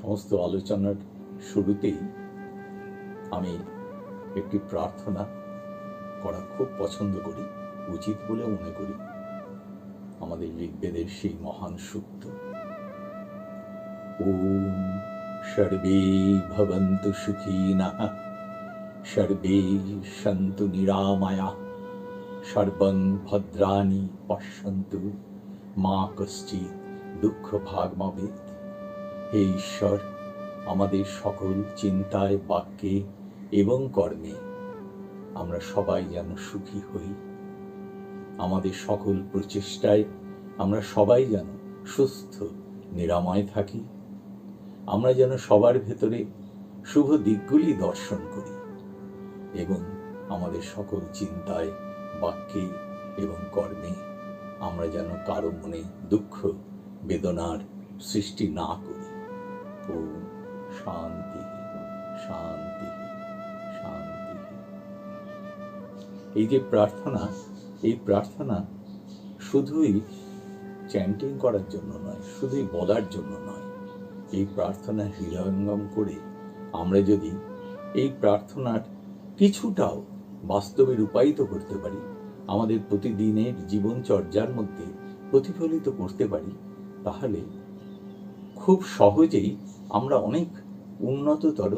সমস্ত আলোচনার শুরুতেই আমি একটি প্রার্থনা করা খুব পছন্দ করি, উচিত বলে মনে করি। আমাদের ঋগ্বেদের সেই মহান সূক্ত, ওম সর্বে ভবন্তু সুখিনঃ সর্বে সন্তু নিরাময়াঃ সর্বং ভদ্রাণি পশ্যন্তু মা কশ্চিৎ দুঃখ ভাগ ভবেৎ। হে ঈশ্বর, আমাদের সকল চিন্তায়, বাক্যে এবং কর্মে আমরা সবাই যেন সুখী হই। আমাদের সকল প্রচেষ্টায় আমরা সবাই যেন সুস্থ নিরাময় থাকি। আমরা যেন সবার ভেতরে শুভ দিকগুলি দর্শন করি এবং আমাদের সকল চিন্তায়, বাক্যে এবং কর্মে আমরা যেন কারো মনে দুঃখ বেদনার সৃষ্টি না করি। ওম শান্তি শান্তি শান্তি। এই যে প্রার্থনা, এই প্রার্থনা শুধুই চ্যান্টিং করার জন্য নয়, শুধুই বলার জন্য নয়। এই প্রার্থনা হৃদয়ঙ্গম করে আমরা যদি এই প্রার্থনার কিছুটাও বাস্তবে রূপায়িত করতে পারি, আমাদের প্রতিদিনের জীবনচর্যার মধ্যে প্রতিফলিত করতে পারি, তাহলে খুব সহজেই আমরা অনেক উন্নততর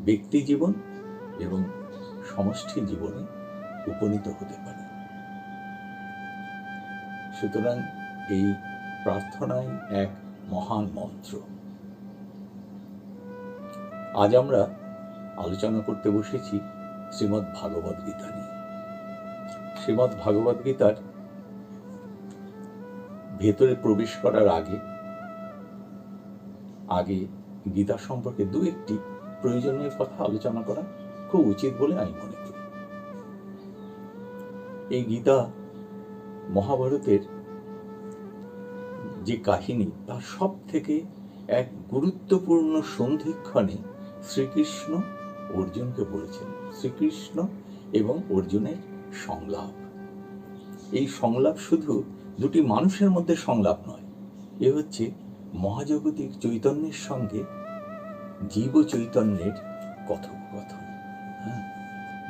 ব্যক্তি জীবন এবং সমষ্টি জীবনে উপনীত হতে পারি। সুতরাং এই প্রার্থনাই এক মহান মন্ত্র। আজ আমরা আলোচনা করতে বসেছি শ্রীমদ্ ভাগবত গীতা নিয়ে। শ্রীমদ্ ভাগবত গীতার ভেতরে প্রবেশ করার আগে গীতা সম্পর্কে দু একটি প্রয়োজনীয় কথা আলোচনা করা খুব উচিত বলে আমি মনে করি। এই গীতা মহাভারতের যে কাহিনী, তার সব থেকে এক গুরুত্বপূর্ণ সন্ধিক্ষণে শ্রীকৃষ্ণ অর্জুনকে বলেছেন। শ্রীকৃষ্ণ এবং অর্জুনের সংলাপ। এই সংলাপ শুধু দুটি মানুষের মধ্যে সংলাপ নয়, এ হচ্ছে মহাজাগতিক চৈতন্যের সঙ্গে জীব চৈতন্যের কথোপকথন।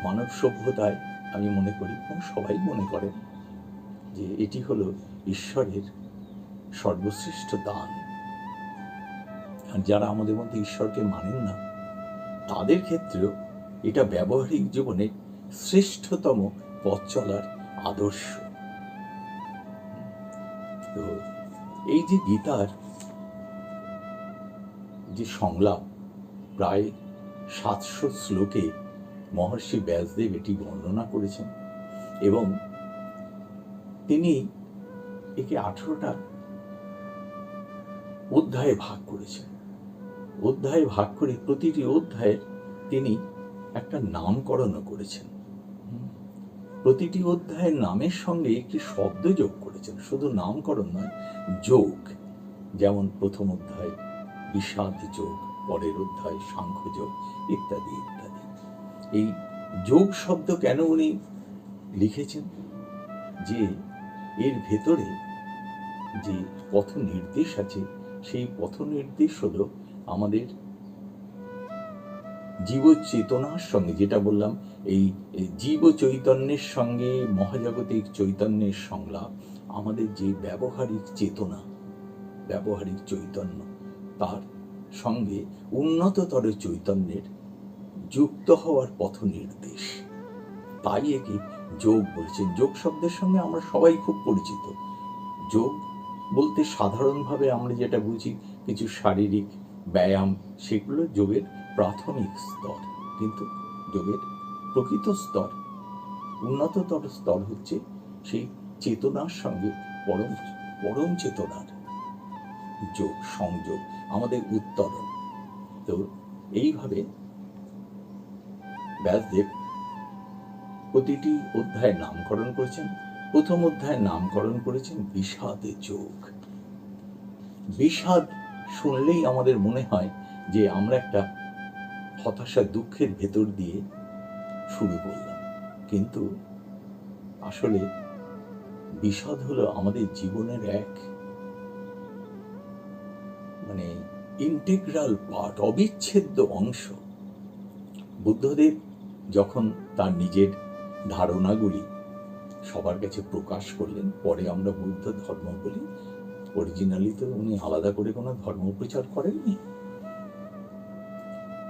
মানব সভ্যতায় আমি মনে করি, এবং সবাই মনে করেন, যে এটি হলো ঈশ্বরের সর্বশ্রেষ্ঠ দান। আর যারা আমাদের মধ্যে ঈশ্বরকে মানেন না, তাদের ক্ষেত্রেও এটা ব্যবহারিক জীবনের শ্রেষ্ঠতম পথ চলার আদর্শ। তো এই যে গীতার যে সংলাপ, প্রায় 700 শ্লোকে মহর্ষি ব্যাসদেব এটি বর্ণনা করেছেন এবং তিনি একে 18টা অধ্যায়ে ভাগ করেছেন। অধ্যায়ে ভাগ করে প্রতিটি অধ্যায়ের তিনি একটা নামকরণও করেছেন। প্রতিটি অধ্যায়ের নামের সঙ্গে একটি শব্দ যোগ করেছেন, শুধু নামকরণ নয়, যোগ। যেমন প্রথম অধ্যায় বিষাদ যোগ, পরের অধ্যায় সাংখ্য যোগ, ইত্যাদি ইত্যাদি। এই যোগ শব্দ কেন উনি লিখেছেন? যে এর ভেতরে যে পথ নির্দেশ আছে, সেই পথ নির্দেশ হলো আমাদের জীব চেতনার সঙ্গে, যেটা বললাম, এই জীব চৈতন্যের সঙ্গে মহাজাগতিক চৈতন্যের সংলাপ, আমাদের যে ব্যবহারিক চেতনা, ব্যবহারিক চৈতন্য, তার সঙ্গে উন্নততর চৈতন্যের যুক্ত হওয়ার পথ নির্দেশ। তাই একে যোগ বলছেন। যোগ শব্দের সঙ্গে আমরা সবাই খুব পরিচিত। যোগ বলতে সাধারণভাবে আমরা যেটা বুঝি কিছু শারীরিক ব্যায়াম, সেগুলো যোগের প্রাথমিক স্তর। কিন্তু যোগের প্রকৃত স্তর, উন্নততর স্তর হচ্ছে সেই চেতনার সঙ্গে পরম চেতনার যোগ, সংযোগ, আমাদের উত্তরণ। তো এইভাবে ব্যাসদেব প্রতিটি অধ্যায়ের নামকরণ করেছেন। প্রথম অধ্যায়ের নামকরণ করেছেন বিষাদ যোগ। বিষাদ শুনলেই আমাদের মনে হয় যে আমরা একটা হতাশা, দুঃখের ভেতর দিয়ে শুরু করলাম, কিন্তু আসলে বিষাদ হলো আমাদের জীবনের এক ইন্টিগ্রাল পার্ট, অবিচ্ছেদ্য অংশ। বুদ্ধদেব যখন তার নিজের ধারণাগুলি সবার কাছে প্রকাশ করলেন, পরে আমরা বুদ্ধ ধর্ম বলি, অরিজিনালি তো উনি আলাদা করে কোনো ধর্ম প্রচার করেননি।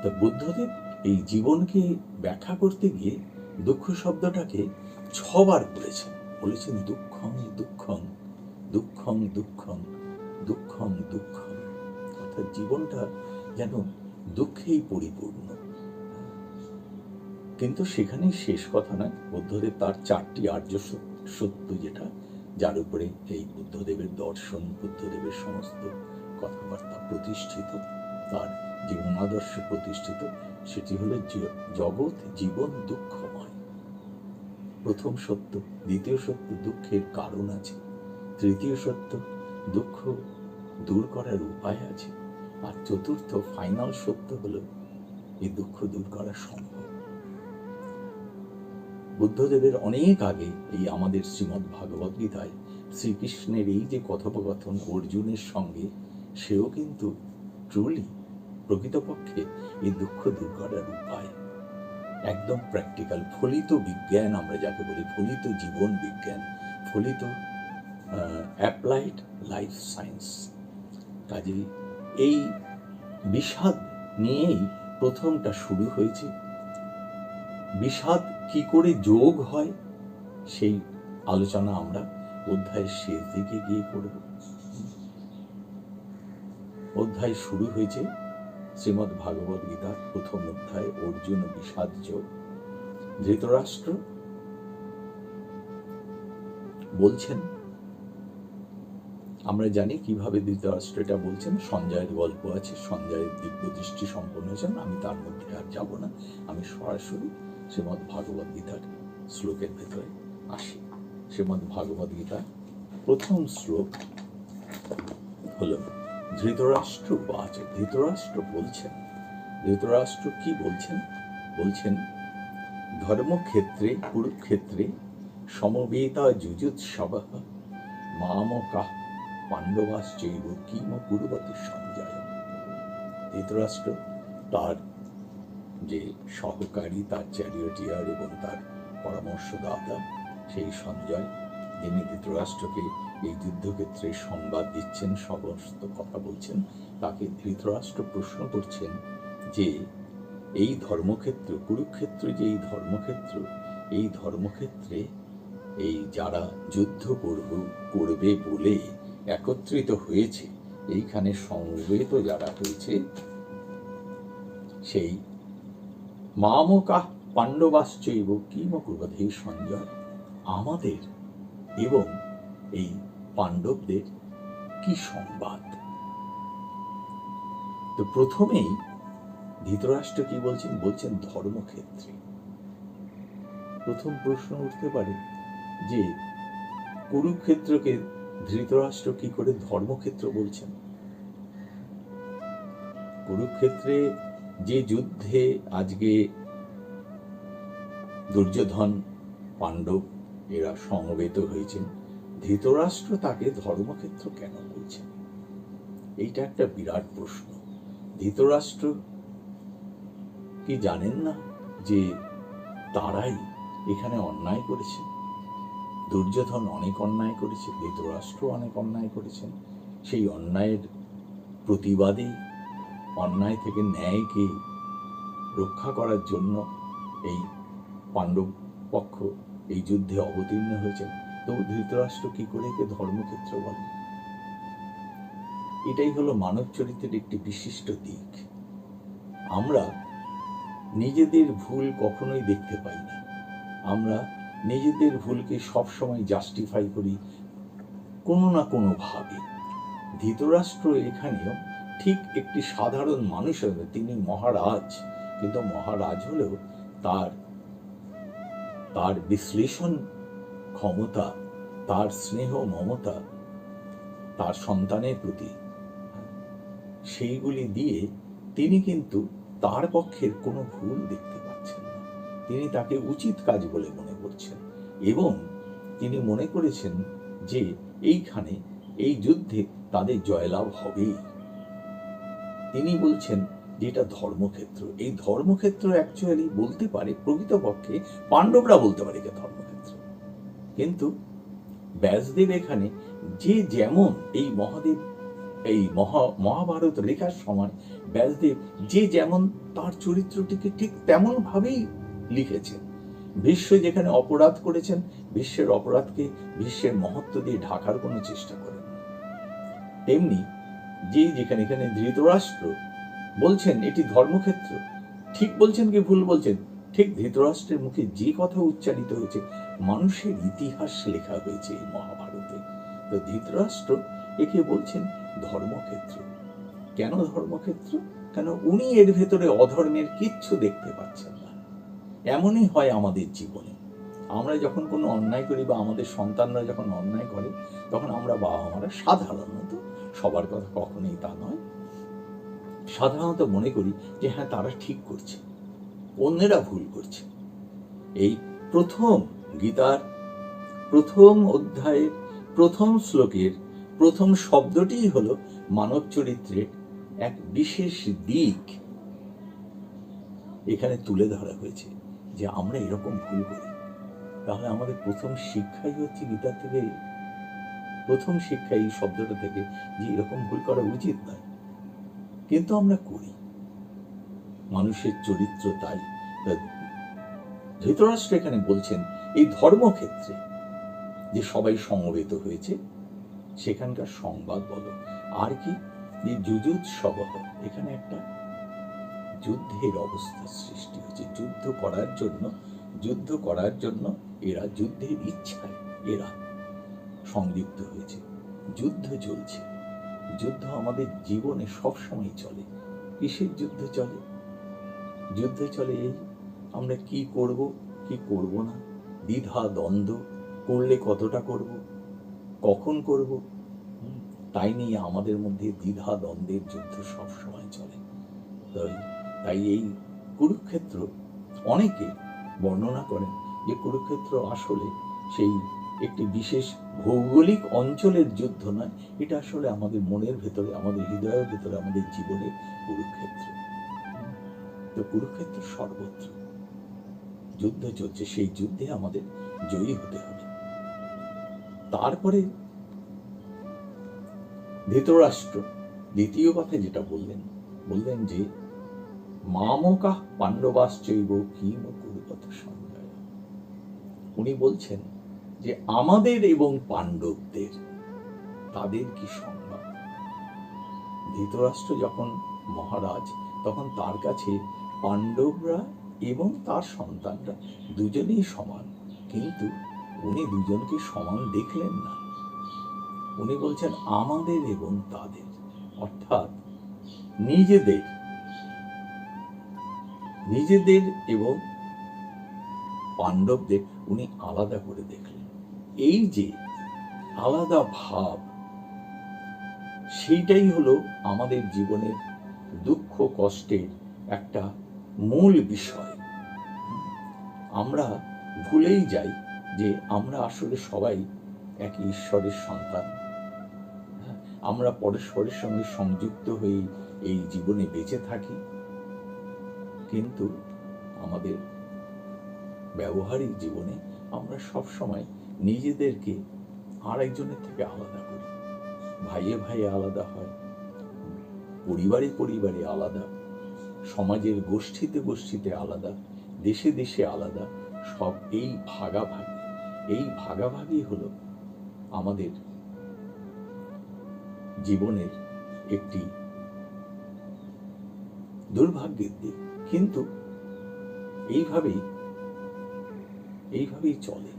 তো বুদ্ধদেব এই জীবনকে ব্যাখ্যা করতে গিয়ে দুঃখ শব্দটাকে 6 বার বলেছেন দুঃখং দুঃখং দুঃখং দুঃখং দুঃখং দুঃখং। অর্থাৎ জীবনটা যেন দুঃখেই পরিপূর্ণ। কিন্তু সেখানেই শেষ কথা নয়। বুদ্ধদেব তার 4টি আর্য সত্য, যেটা যার উপরে এই বুদ্ধদেবের দর্শন, বুদ্ধদেবের সমস্ত কথাবার্তা প্রতিষ্ঠিত, তার জীবনাদর্শ প্রতিষ্ঠিত, সেটি হলো জগৎ জীবন দুঃখময়। প্রথম সত্য। দ্বিতীয় সত্য, দুঃখের কারণ আছে। তৃতীয় সত্য, দুঃখ দূর করার উপায় আছে। আর চতুর্থ ফাইনাল সত্য হলো এই দুঃখ দূর করা সম্ভব। বুদ্ধদেবের অনেক আগে এই আমাদের শ্রীমদ্ ভাগবত গীতায় শ্রীকৃষ্ণের এই যে কথোপকথন অর্জুনের সঙ্গে, সেও কিন্তু ট্রুলি প্রকৃতপক্ষে এই দুঃখ দূর করার উপায়, একদম প্র্যাকটিক্যাল, ফলিত বিজ্ঞান আমরা যাকে বলি, ফলিত জীবন বিজ্ঞান, ফলিত অ্যাপ্লাইড লাইফ সায়েন্স। কাজেই এই বিষাদ নিয়েই প্রথমটা শুরু হয়েছে। বিষাদ কি করে যোগ হয় সেই আলোচনা আমরা অধ্যায়ের শেষ দিকে গিয়ে করব। অধ্যায় শুরু হয়েছে শ্রীমদ্ ভাগবত গীতার প্রথম অধ্যায়, অর্জুন বিষাদ যোগ। ধৃতরাষ্ট্র বলছেন, আমরা জানি কিভাবে ধৃতরাষ্ট্র এটা বলছেন। সঞ্জয়ের গল্প আছে, সঞ্জয়ের দিব্য দৃষ্টি সম্পন্ন হয়েছেন, আমি তার মধ্যে আর যাব না। আমি সরাসরি শ্রীমদ্ ভাগবত গীতার শ্লোকের ভেতরে আসি। শ্রীমদ্ ভাগবত গীতার প্রথম শ্লোক হল ধৃতরাষ্ট্র বাচ। ধৃতরাষ্ট্র বলছেন, ধৃতরাষ্ট্র কি বলছেন? বলছেন, ধর্মক্ষেত্রে কুরুক্ষেত্রে সমবেতা যুযুৎসবঃ মামকাঃ পাণ্ডবাশ্চৈব কিম কুর্বতী সঞ্জয়। ধৃতরাষ্ট্র তার যে সহকারী, তার চ্যারিয়টিয়ার এবং তার পরামর্শদাতা সেই সঞ্জয়, যিনি ধৃতরাষ্ট্রকে এই যুদ্ধক্ষেত্রে সংবাদ দিচ্ছেন, সমস্ত কথা বলছেন, তাকে ধৃতরাষ্ট্র প্রশ্ন করছেন যে এই ধর্মক্ষেত্র কুরুক্ষেত্র, যে এই ধর্মক্ষেত্র, এই ধর্মক্ষেত্রে এই যারা যুদ্ধ করবে বলে একত্রিত হয়েছে, এইখানে সমবেত যারা হয়েছে, সেই মামকাঃ পাণ্ডবাশ্চৈব কিম কুর্বতী। হে সঞ্জয়, আমাদের এবং এই পাণ্ডবদের কি সংবাদ? তো প্রথমেই ধৃতরাষ্ট্র কি বলছেন? বলছেন ধর্মক্ষেত্রে। প্রথম প্রশ্ন উঠতে পারে যে কুরুক্ষেত্রকে ধৃতরাষ্ট্র কি করে ধর্মক্ষেত্র বলছেন? কুরুক্ষেত্রে যে যুদ্ধে আজকে দুর্যোধন, পাণ্ডব এরা সমবেত হয়েছেন, ধৃতরাষ্ট্র তাকে ধর্মক্ষেত্র কেন বলছেন? এইটা একটা বিরাট প্রশ্ন। ধৃতরাষ্ট্র কি জানেন না যে তারাই এখানে অন্যায় করেছে? দুর্যোধন অনেক অন্যায় করেছে, ধৃতরাষ্ট্র অনেক অন্যায় করেছেন। সেই অন্যায়ের প্রতিবাদে, অন্যায় থেকে ন্যায়কে রক্ষা করার জন্য এই পাণ্ডব পক্ষ এই যুদ্ধে অবতীর্ণ হয়েছেন। তো ধৃতরাষ্ট্র কি করে একে ধর্মক্ষেত্র বলেন? এটাই হলো মানব চরিত্রের একটি বিশিষ্ট দিক। আমরা নিজেদের ভুল কখনোই দেখতে পাই না। আমরা নিজেদের ভুলকে সবসময় জাস্টিফাই করি কোনো না কোনো ভাবে। ধৃতরাষ্ট্র এখানেও ঠিক একটি সাধারণ মানুষ হবে, তিনি মহারাজ, কিন্তু মহারাজ হলেও তার বিশ্লেষণ ক্ষমতা, তার স্নেহ মমতা তার সন্তানের প্রতি, সেইগুলি দিয়ে তিনি কিন্তু তার পক্ষের কোনো ভুল দেখতে পাচ্ছেন না। তিনি তাকে উচিত কাজ বলে মনে করছেন এবং তিনি মনে করেছেন যে এইখানে এই যুদ্ধে তাদের জয়লাভ হবেই। তিনি বলছেন যে এটা ধর্মক্ষেত্র। এই ধর্মক্ষেত্র অ্যাকচুয়ালি বলতে পারে, প্রকৃতপক্ষে পাণ্ডবরা বলতে পারে যে ধর্মক্ষেত্র, কিন্তু ব্যাসদেব এখানে যে যেমন এই মহাভারত লেখার সময় ব্যাসদেব যে যেমন তার চরিত্রটিকে ঠিক তেমন ভাবেই লিখেছেন। ভীষ্ম যেখানে অপরাধ করেছেন, ভীষ্মের অপরাধকে ভীষ্মের মহত্ব দিয়ে ঢাকার কোনো চেষ্টা করেন। তেমনি যেখানে এখানে ধৃতরাষ্ট্র বলছেন এটি ধর্মক্ষেত্র, ঠিক বলছেন কি ভুল বলছেন? ঠিক ধৃতরাষ্ট্রের মুখে যে কথা উচ্চারিত হয়েছে, মানুষের ইতিহাস লেখা হয়েছে এই মহাভারতে। তো ধৃতরাষ্ট্র একে বলছেন ধর্মক্ষেত্র। কেন ধর্মক্ষেত্র? কেন উনি এর ভেতরে অধর্মের কিচ্ছু দেখতে পাচ্ছেন না। এমনই হয় আমাদের জীবনে। আমরা যখন কোনো অন্যায় করি বা আমাদের সন্তানরা যখন অন্যায় করে, তখন আমরা বাবা মারা সাধারণত, সবার কথা কখনোই তা নয়, সাধারণত মনে করি যে হ্যাঁ তারা ঠিক করছে, অন্যেরা ভুল করছে। এই প্রথম গীতার প্রথম অধ্যায়ের প্রথম শ্লোকের প্রথম শব্দটি হলো মানব চরিত্রের এক বিশেষ দিক এখানে তুলে ধরা হয়েছে, যে আমরা এরকম ভুল করি। তাহলে আমাদের প্রথম শিক্ষাই হচ্ছে গীতা থেকে, প্রথম শিক্ষা এই শব্দটা থেকে, যে এরকম ভুল করা উচিত নয়, কিন্তু আমরা করি। মানুষের চরিত্র তাই। ধৃতরাষ্ট্র এখানে বলছেন এই ধর্মক্ষেত্রে যে সবাই সমবেত হয়েছে, সেখানকার সংবাদ বলো। আর কি, যে যুযুৎসব, এখানে একটা যুদ্ধের অবস্থা সৃষ্টি হয়েছে। যুদ্ধ করার জন্য এরা যুদ্ধের ইচ্ছায় এরা সংযুক্ত হয়েছে। যুদ্ধ চলছে। যুদ্ধ আমাদের জীবনে সবসময় চলে। কিসের যুদ্ধ চলে? যুদ্ধ চলে এই আমরা কি করব কি করব না, দ্বিধা দ্বন্দ্ব, করলে কতটা করব, কখন করব, তাই নিয়ে আমাদের মধ্যে দ্বিধা দ্বন্দ্বের যুদ্ধ সবসময় চলে। তাই এই কুরুক্ষেত্র অনেকে বর্ণনা করেন যে কুরুক্ষেত্র আসলে সেই একটি বিশেষ ভৌগোলিক অঞ্চলের যুদ্ধ নয়, এটা আসলে আমাদের মনের ভেতরে, আমাদের হৃদয়ের ভেতরে, আমাদের জীবনের কুরুক্ষেত্র। তো কুরুক্ষেত্র সর্বত্র যুদ্ধ চলছে, সেই যুদ্ধে আমাদের জয়ী হতে হবে। তারপরে ধৃতরাষ্ট্র দ্বিতীয় কথা যেটা বললেন যে মামকা পাণ্ডবাশ্চৈব কিম কুরুবত সঞ্জয়। উনি বলছেন যে আমাদের এবং পাণ্ডবদের, তাদের কি সংবাদ। ধৃতরাষ্ট্র যখন মহারাজ, তখন তার কাছে পাণ্ডবরা এবং তার সন্তানরা দুজনেই সমান, কিন্তু উনি দুজনকে সমান দেখলেন না। উনি বলছেন আমাদের এবং তাদের, অর্থাৎ নিজেদের এবং পাণ্ডবদের উনি আলাদা করে দেখলেন। এই যে আলাদা ভাব, সেইটাই হলো আমাদের জীবনের দুঃখ কষ্টের একটা মূল বিষয়। আমরা ভুলেই যাই যে আমরা আসলে সবাই এক ঈশ্বরের সন্তান। আমরা পরস্পরের সঙ্গে সংযুক্ত হয়ে এই জীবনে বেঁচে থাকি, কিন্তু আমাদের ব্যবহারিক জীবনে আমরা সব সময় নিজেদেরকে আরেকজনের থেকে আলাদা করি। ভাইয়ে ভাইয়ে আলাদা হয়, পরিবারে আলাদা, সমাজের গোষ্ঠীতে আলাদা, দেশে আলাদা। সব এই ভাগাভাগি হলো আমাদের জীবনের একটি দুর্ভাগ্যের দিক, কিন্তু এইভাবেই চলে।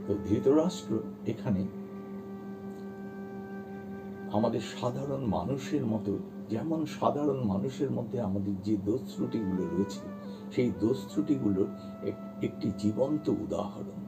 তো ধৃতরাষ্ট্র এখানে আমাদের সাধারণ মানুষের মতো, যেমন সাধারণ মানুষের মধ্যে আমাদের যে দোষ ত্রুটিগুলো রয়েছে, সেই দোষ ত্রুটিগুলোর একটি জীবন্ত উদাহরণ